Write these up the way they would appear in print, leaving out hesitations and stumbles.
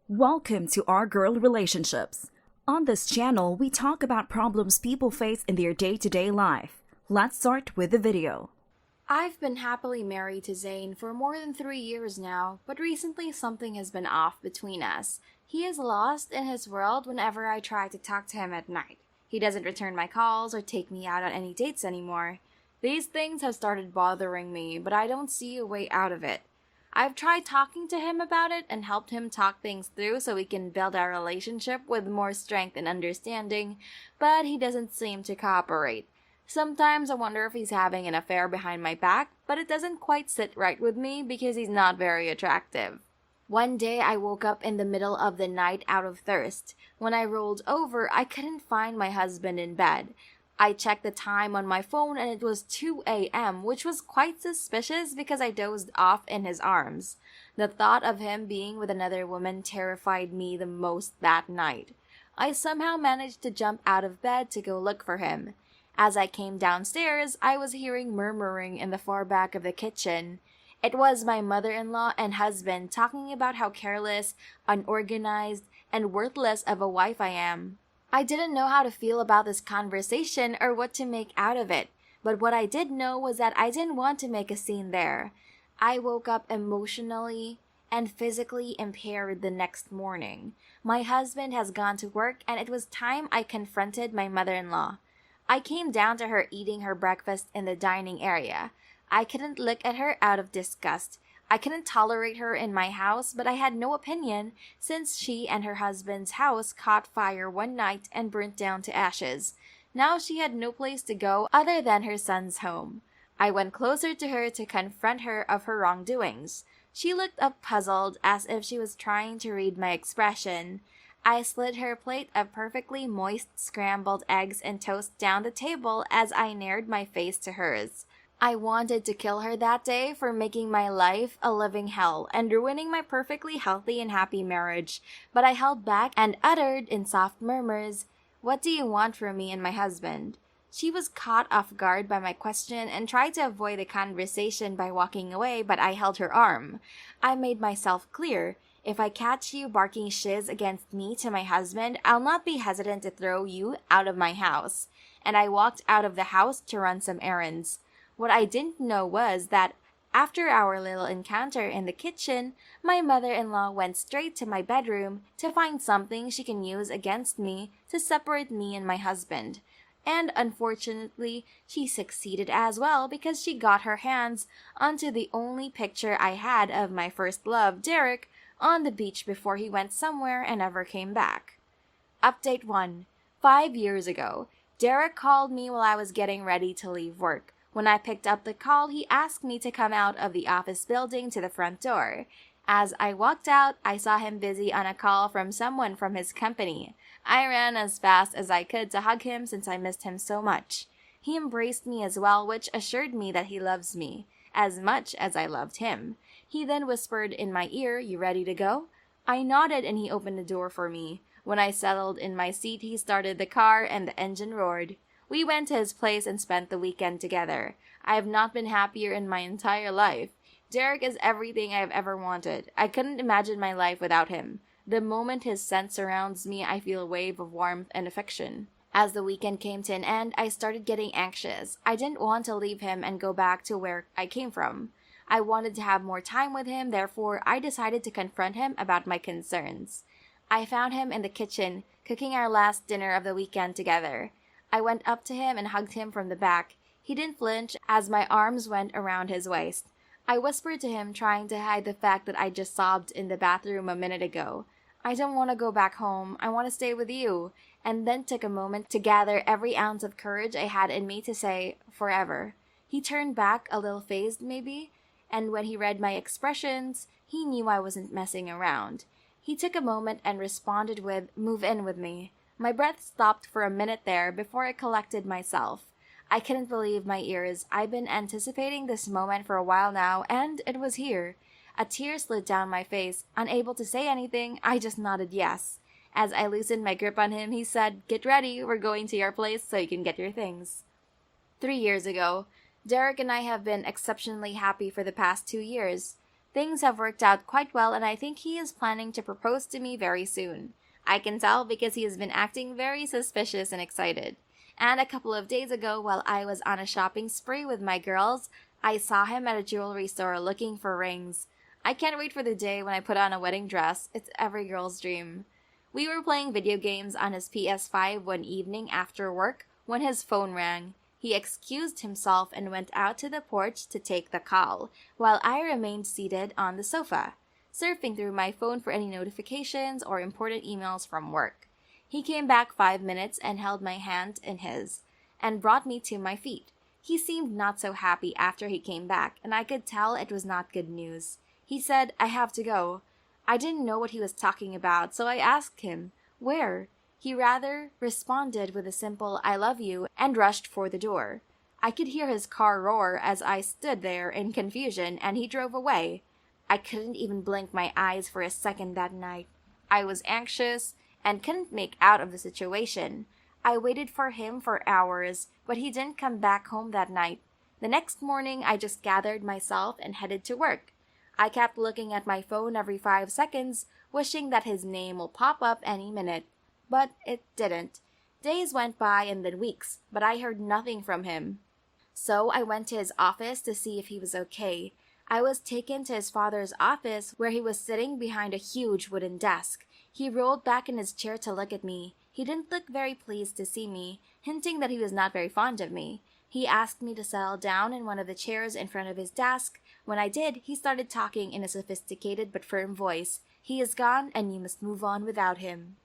Welcome to Our Girl Relationships. On this channel, we talk about problems people face in their day-to-day life. Let's start with the video. I've been happily married to Zane for more than 3 years now, but recently something has been off between us. He is lost in his world whenever I try to talk to him at night. He doesn't return my calls or take me out on any dates anymore. These things have started bothering me, but I don't see a way out of it. I've tried talking to him about it and helped him talk things through so we can build our relationship with more strength and understanding, but he doesn't seem to cooperate. Sometimes I wonder if he's having an affair behind my back, but it doesn't quite sit right with me because he's not very attractive. One day I woke up in the middle of the night out of thirst. When I rolled over, I couldn't find my husband in bed. I checked the time on my phone and it was 2 a.m., which was quite suspicious because I dozed off in his arms. The thought of him being with another woman terrified me the most that night. I somehow managed to jump out of bed to go look for him. As I came downstairs, I was hearing murmuring in the far back of the kitchen. It was my mother-in-law and husband talking about how careless, unorganized, and worthless of a wife I am. I didn't know how to feel about this conversation or what to make out of it, but what I did know was that I didn't want to make a scene there. I woke up emotionally and physically impaired the next morning. My husband has gone to work and it was time I confronted my mother-in-law. I came down to her eating her breakfast in the dining area. I couldn't look at her out of disgust. I couldn't tolerate her in my house, but I had no opinion since she and her husband's house caught fire one night and burnt down to ashes. Now she had no place to go other than her son's home. I went closer to her to confront her of her wrongdoings. She looked up puzzled as if she was trying to read my expression. I slid her plate of perfectly moist scrambled eggs and toast down the table as I neared my face to hers. I wanted to kill her that day for making my life a living hell and ruining my perfectly healthy and happy marriage, but I held back and uttered in soft murmurs, "What do you want from me and my husband?" She was caught off guard by my question and tried to avoid the conversation by walking away, but I held her arm. I made myself clear. If I catch you barking shiz against me to my husband, I'll not be hesitant to throw you out of my house. And I walked out of the house to run some errands. What I didn't know was that after our little encounter in the kitchen, my mother-in-law went straight to my bedroom to find something she can use against me to separate me and my husband. And unfortunately, she succeeded as well because she got her hands onto the only picture I had of my first love, Derek, on the beach before he went somewhere and never came back. Update 1. 5 years ago, Derek called me while I was getting ready to leave work. When I picked up the call, he asked me to come out of the office building to the front door. As I walked out, I saw him busy on a call from someone from his company. I ran as fast as I could to hug him since I missed him so much. He embraced me as well, which assured me that he loves me, as much as I loved him. He then whispered in my ear, "You ready to go?" I nodded and he opened the door for me. When I settled in my seat, he started the car and the engine roared. We went to his place and spent the weekend together. I have not been happier in my entire life. Derek is everything I have ever wanted. I couldn't imagine my life without him. The moment his scent surrounds me, I feel a wave of warmth and affection. As the weekend came to an end, I started getting anxious. I didn't want to leave him and go back to where I came from. I wanted to have more time with him, therefore I decided to confront him about my concerns. I found him in the kitchen, cooking our last dinner of the weekend together. I went up to him and hugged him from the back. He didn't flinch as my arms went around his waist. I whispered to him, trying to hide the fact that I just sobbed in the bathroom a minute ago. "I don't want to go back home. I want to stay with you." And then took a moment to gather every ounce of courage I had in me to say, "Forever." He turned back, a little phased maybe, and when he read my expressions, he knew I wasn't messing around. He took a moment and responded with, "Move in with me." My breath stopped for a minute there before I collected myself. I couldn't believe my ears. I've been anticipating this moment for a while now, and it was here. A tear slid down my face. Unable to say anything, I just nodded yes. As I loosened my grip on him, he said, "Get ready, we're going to your place so you can get your things." 3 years ago, Derek and I have been exceptionally happy for the past 2 years. Things have worked out quite well, and I think he is planning to propose to me very soon. I can tell because he has been acting very suspicious and excited. And a couple of days ago, while I was on a shopping spree with my girls, I saw him at a jewelry store looking for rings. I can't wait for the day when I put on a wedding dress. It's every girl's dream. We were playing video games on his PS5 one evening after work when his phone rang. He excused himself and went out to the porch to take the call, while I remained seated on the sofa, surfing through my phone for any notifications or important emails from work. He came back 5 minutes and held my hand in his, and brought me to my feet. He seemed not so happy after he came back, and I could tell it was not good news. He said, "I have to go." I didn't know what he was talking about, so I asked him, "Where?" He rather responded with a simple "I love you" and rushed for the door. I could hear his car roar as I stood there in confusion, and he drove away. I couldn't even blink my eyes for a second that night. I was anxious and couldn't make out of the situation. I waited for him for hours, but he didn't come back home that night. The next morning, I just gathered myself and headed to work. I kept looking at my phone every 5 seconds, wishing that his name will pop up any minute. But it didn't. Days went by and then weeks, but I heard nothing from him. So I went to his office to see if he was okay. I was taken to his father's office where he was sitting behind a huge wooden desk. He rolled back in his chair to look at me. He didn't look very pleased to see me, hinting that he was not very fond of me. He asked me to settle down in one of the chairs in front of his desk. When I did, he started talking in a sophisticated but firm voice. "He is gone, and you must move on without him."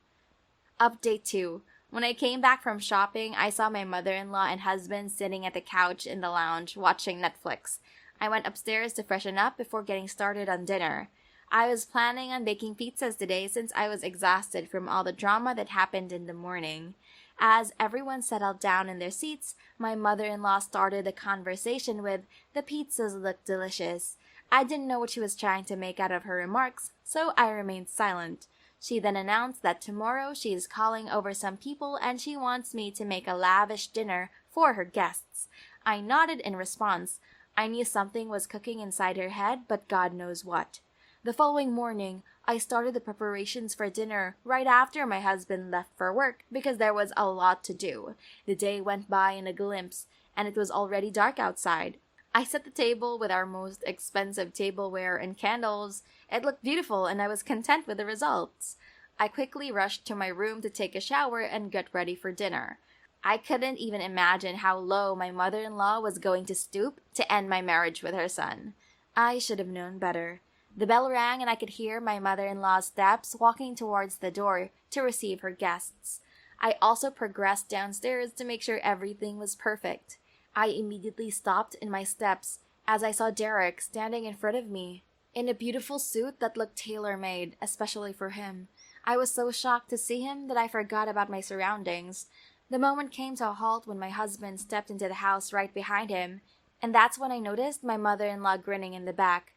Update 2. When I came back from shopping, I saw my mother-in-law and husband sitting at the couch in the lounge watching Netflix. I went upstairs to freshen up before getting started on dinner. I was planning on baking pizzas today since I was exhausted from all the drama that happened in the morning. As everyone settled down in their seats, my mother-in-law started the conversation with, "The pizzas look delicious." I didn't know what she was trying to make out of her remarks, so I remained silent. She then announced that tomorrow she is calling over some people and she wants me to make a lavish dinner for her guests. I nodded in response. I knew something was cooking inside her head, but God knows what. The following morning, I started the preparations for dinner right after my husband left for work because there was a lot to do. The day went by in a glimpse, and it was already dark outside. I set the table with our most expensive tableware and candles. It looked beautiful, and I was content with the results. I quickly rushed to my room to take a shower and get ready for dinner. I couldn't even imagine how low my mother-in-law was going to stoop to end my marriage with her son. I should have known better. The bell rang and I could hear my mother-in-law's steps walking towards the door to receive her guests. I also progressed downstairs to make sure everything was perfect. I immediately stopped in my steps as I saw Derek standing in front of me in a beautiful suit that looked tailor-made, especially for him. I was so shocked to see him that I forgot about my surroundings. The moment came to a halt when my husband stepped into the house right behind him, and that's when I noticed my mother-in-law grinning in the back.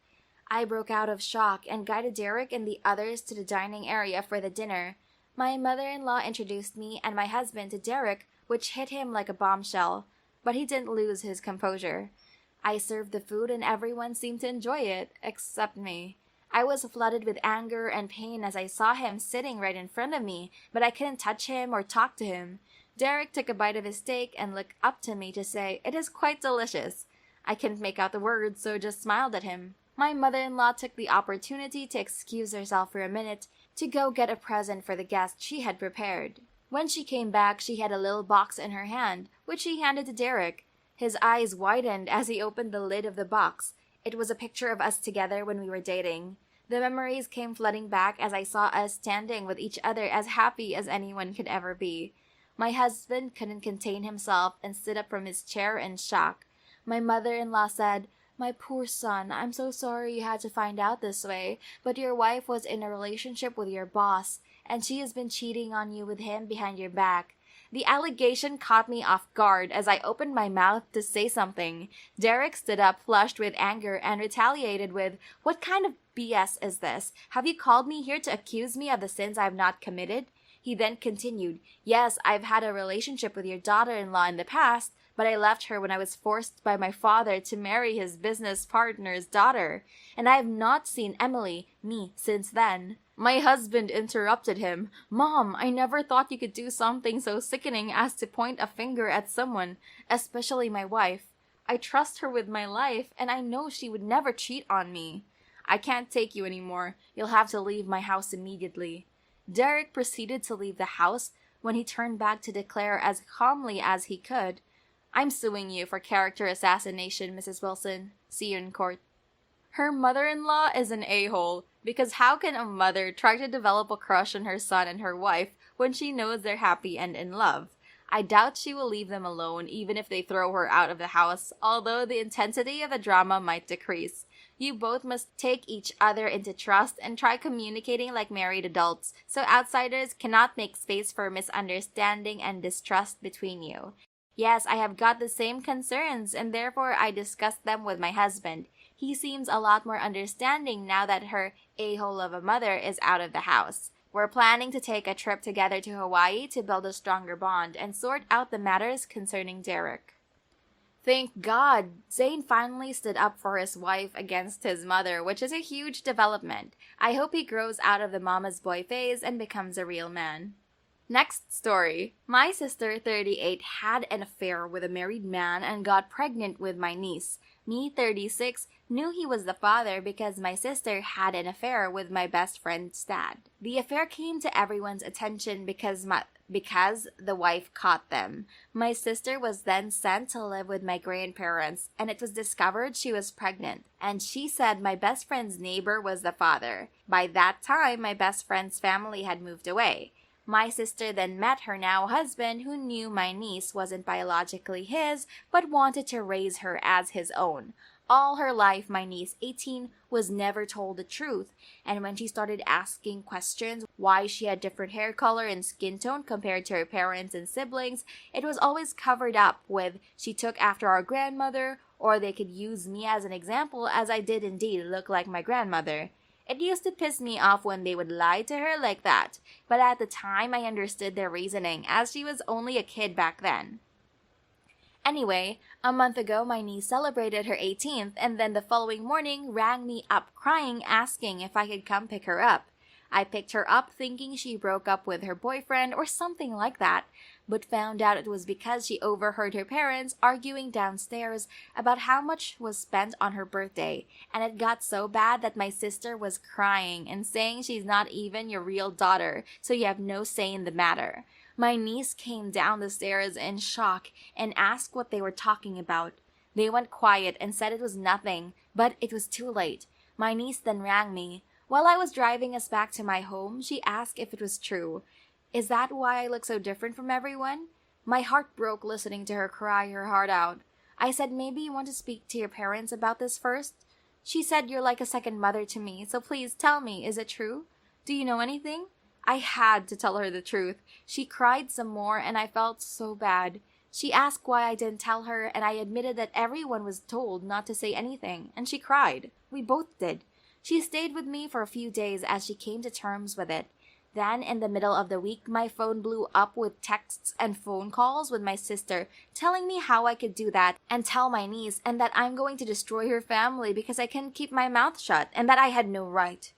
I broke out of shock and guided Derek and the others to the dining area for the dinner. My mother-in-law introduced me and my husband to Derek, which hit him like a bombshell, but he didn't lose his composure. I served the food and everyone seemed to enjoy it, except me. I was flooded with anger and pain as I saw him sitting right in front of me, but I couldn't touch him or talk to him. Derek took a bite of his steak and looked up to me to say, "It is quite delicious." I couldn't make out the words, so just smiled at him. My mother-in-law took the opportunity to excuse herself for a minute to go get a present for the guest she had prepared. When she came back, she had a little box in her hand, which she handed to Derek. His eyes widened as he opened the lid of the box. It was a picture of us together when we were dating. The memories came flooding back as I saw us standing with each other as happy as anyone could ever be. My husband couldn't contain himself and stood up from his chair in shock. My mother-in-law said, "My poor son, I'm so sorry you had to find out this way, but your wife was in a relationship with your boss, and she has been cheating on you with him behind your back." The allegation caught me off guard as I opened my mouth to say something. Derek stood up, flushed with anger, and retaliated with, "What kind of BS is this? Have you called me here to accuse me of the sins I have not committed?" He then continued, "Yes, I've had a relationship with your daughter-in-law in the past, but I left her when I was forced by my father to marry his business partner's daughter, and I have not seen Emily, me, since then. My husband interrupted him. Mom, I never thought you could do something so sickening as to point a finger at someone, especially my wife. I trust her with my life, and I know she would never cheat on me. I can't take you anymore. You'll have to leave my house immediately. Derek proceeded to leave the house when he turned back to declare as calmly as he could, I'm suing you for character assassination, Mrs. Wilson. See you in court. Her mother-in-law is an a-hole, because how can a mother try to develop a crush on her son and her wife when she knows they're happy and in love? I doubt she will leave them alone even if they throw her out of the house, although the intensity of the drama might decrease. You both must take each other into trust and try communicating like married adults, so outsiders cannot make space for misunderstanding and distrust between you. Yes, I have got the same concerns, and therefore I discussed them with my husband. He seems a lot more understanding now that her a-hole of a mother is out of the house. We're planning to take a trip together to Hawaii to build a stronger bond and sort out the matters concerning Derek. Thank God, Zane finally stood up for his wife against his mother, which is a huge development. I hope he grows out of the mama's boy phase and becomes a real man. Next story. My sister, 38, had an affair with a married man and got pregnant with my niece. Me, 36, knew he was the father because my sister had an affair with my best friend's dad. The affair came to everyone's attention because the wife caught them. My sister was then sent to live with my grandparents, and it was discovered she was pregnant. And she said my best friend's neighbor was the father. By that time, my best friend's family had moved away. My sister then met her now husband, who knew my niece wasn't biologically his, but wanted to raise her as his own. All her life, my niece, 18, was never told the truth, and when she started asking questions why she had different hair color and skin tone compared to her parents and siblings, it was always covered up with she took after our grandmother, or they could use me as an example, as I did indeed look like my grandmother. It used to piss me off when they would lie to her like that, but at the time I understood their reasoning, as she was only a kid back then. Anyway, a month ago my niece celebrated her 18th, and then the following morning rang me up crying asking if I could come pick her up. I picked her up thinking she broke up with her boyfriend or something like that, but found out it was because she overheard her parents arguing downstairs about how much was spent on her birthday, and it got so bad that my sister was crying and saying she's not even your real daughter, so you have no say in the matter. My niece came down the stairs in shock and asked what they were talking about. They went quiet and said it was nothing, but it was too late. My niece then rang me. While I was driving us back to my home, she asked if it was true. Is that why I look so different from everyone? My heart broke listening to her cry her heart out. I said, maybe you want to speak to your parents about this first? She said, you're like a second mother to me, so please tell me, is it true? Do you know anything? I had to tell her the truth. She cried some more and I felt so bad. She asked why I didn't tell her, and I admitted that everyone was told not to say anything, and she cried. We both did. She stayed with me for a few days as she came to terms with it. Then, in the middle of the week, my phone blew up with texts and phone calls with my sister, telling me how I could do that and tell my niece, and that I'm going to destroy her family because I couldn't keep my mouth shut, and that I had no right.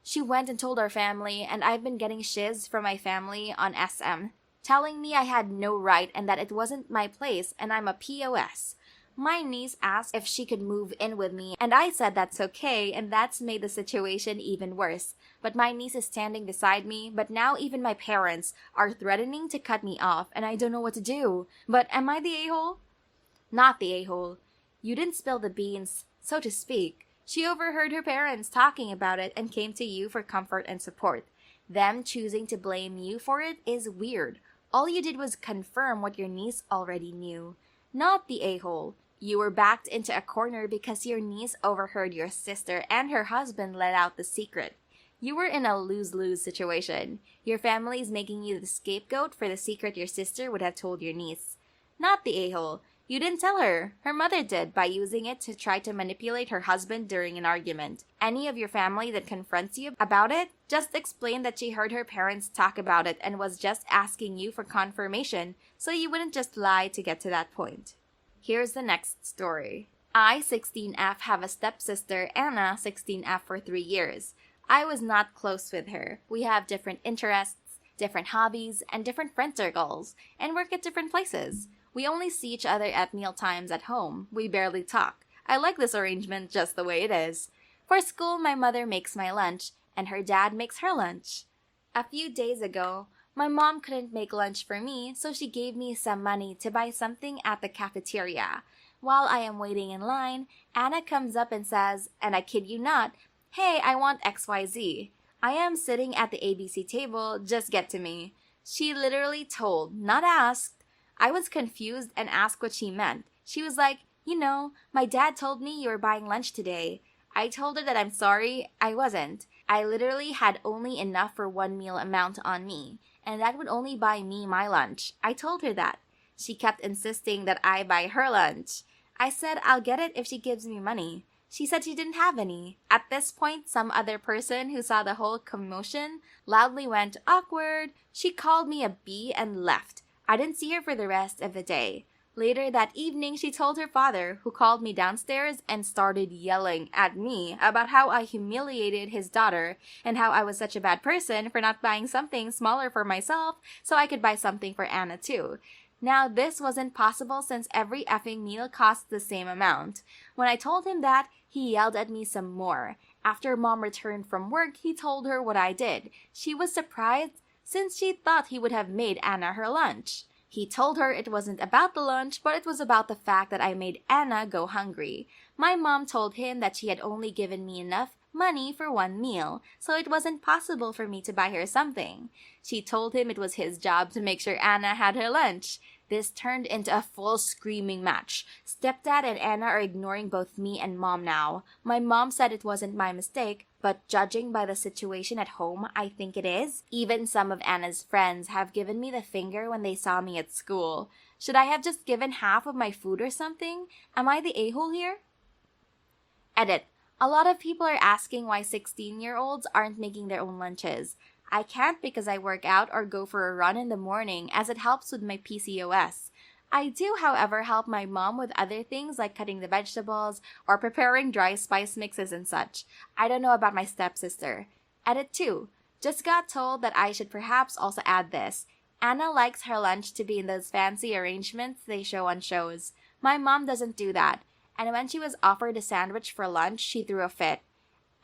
She went and told our family, and I've been getting shiz from my family on SM, telling me I had no right and that it wasn't my place and I'm a POS. My niece asked if she could move in with me, and I said that's okay, and that's made the situation even worse. But my niece is standing beside me, but now even my parents are threatening to cut me off, and I don't know what to do. But am I the a-hole? Not the a-hole. You didn't spill the beans, so to speak. She overheard her parents talking about it and came to you for comfort and support. Them choosing to blame you for it is weird. All you did was confirm what your niece already knew. Not the a-hole. You were backed into a corner because your niece overheard your sister and her husband let out the secret. You were in a lose-lose situation. Your family is making you the scapegoat for the secret your sister would have told your niece. Not the a-hole. You didn't tell her. Her mother did, by using it to try to manipulate her husband during an argument. Any of your family that confronts you about it, just explain that she heard her parents talk about it and was just asking you for confirmation, so you wouldn't just lie to get to that point. Here's the next story. I, 16F, have a stepsister, Anna, 16F, for 3 years. I was not close with her. We have different interests, different hobbies, and different friend circles, and work at different places. We only see each other at meal times at home. We barely talk. I like this arrangement just the way it is. For school, my mother makes my lunch, and her dad makes her lunch. A few days ago, my mom couldn't make lunch for me, so she gave me some money to buy something at the cafeteria. While I am waiting in line, Anna comes up and says, and I kid you not, "Hey, I want XYZ. I am sitting at the ABC table, just get to me." She literally told, not asked. I was confused and asked what she meant. She was like, my dad told me you were buying lunch today. I told her that I'm sorry, I wasn't. I literally had only enough for one meal amount on me, and that would only buy me my lunch. I told her that. She kept insisting that I buy her lunch. I said I'll get it if she gives me money. She said she didn't have any. At this point, some other person who saw the whole commotion loudly went, "Awkward." She called me a B and left. I didn't see her for the rest of the day. Later that evening, she told her father, who called me downstairs and started yelling at me about how I humiliated his daughter and how I was such a bad person for not buying something smaller for myself so I could buy something for Anna too. Now, this wasn't possible since every effing meal costs the same amount. When I told him that, he yelled at me some more. After Mom returned from work, he told her what I did. She was surprised since she thought he would have made Anna her lunch. He told her it wasn't about the lunch, but it was about the fact that I made Anna go hungry. My mom told him that she had only given me enough money for one meal, so it wasn't possible for me to buy her something. She told him it was his job to make sure Anna had her lunch. This turned into a full screaming match. Stepdad and Anna are ignoring both me and Mom now. My mom said it wasn't my mistake, but judging by the situation at home, I think it is. Even some of Anna's friends have given me the finger when they saw me at school. Should I have just given half of my food or something? Am I the a-hole here? Edit. A lot of people are asking why 16-year-olds aren't making their own lunches. I can't because I work out or go for a run in the morning as it helps with my PCOS. I do, however, help my mom with other things like cutting the vegetables or preparing dry spice mixes and such. I don't know about my stepsister. Edit 2. Just got told that I should perhaps also add this. Anna likes her lunch to be in those fancy arrangements they show on shows. My mom doesn't do that. And when she was offered a sandwich for lunch, she threw a fit.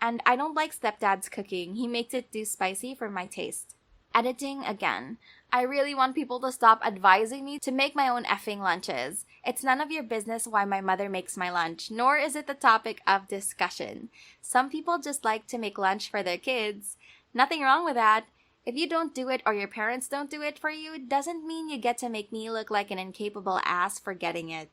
And I don't like stepdad's cooking. He makes it too spicy for my taste. Editing again. I really want people to stop advising me to make my own effing lunches. It's none of your business why my mother makes my lunch, nor is it the topic of discussion. Some people just like to make lunch for their kids. Nothing wrong with that. If you don't do it or your parents don't do it for you, it doesn't mean you get to make me look like an incapable ass for getting it.